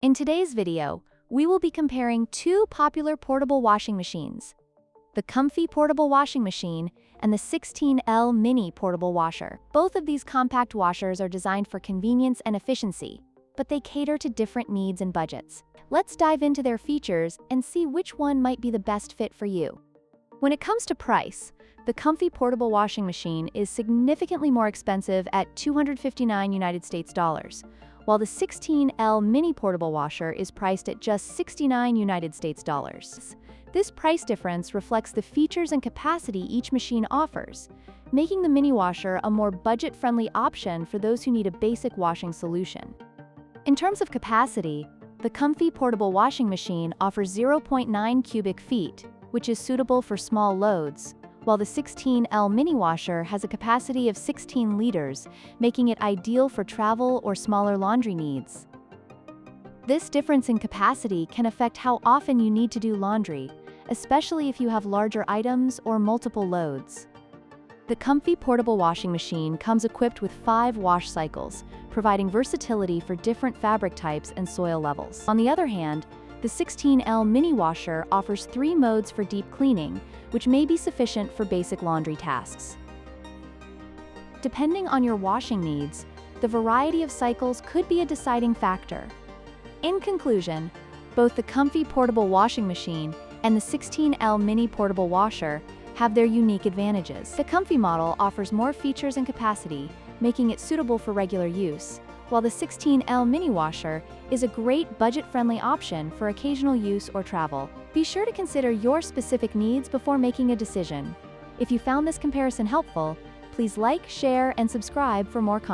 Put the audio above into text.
In today's video, we will be comparing two popular portable washing machines, the Comfee portable washing machine and the 16L mini portable washer. Both of these compact washers are designed for convenience and efficiency, but they cater to different needs and budgets. Let's dive into their features and see which one might be the best fit for you. When it comes to price, the Comfee portable washing machine is significantly more expensive at $259 United States dollars, while the 16L mini portable washer is priced at just $69 United States dollars. This price difference reflects the features and capacity each machine offers, making the mini washer a more budget-friendly option for those who need a basic washing solution. In terms of capacity, the Comfee portable washing machine offers 0.9 cubic feet, which is suitable for small loads, while the 16L mini washer has a capacity of 16 liters, making it ideal for travel or smaller laundry needs. This difference in capacity can affect how often you need to do laundry, especially if you have larger items or multiple loads. The Comfee portable washing machine comes equipped with 5 wash cycles, providing versatility for different fabric types and soil levels. On the other hand, the 16L mini washer offers 3 modes for deep cleaning, which may be sufficient for basic laundry tasks. Depending on your washing needs, the variety of cycles could be a deciding factor. In conclusion, both the Comfee portable washing machine and the 16L mini portable washer have their unique advantages. The Comfee model offers more features and capacity, making it suitable for regular use, while the 16L mini washer is a great budget-friendly option for occasional use or travel. Be sure to consider your specific needs before making a decision. If you found this comparison helpful, please like, share, and subscribe for more content.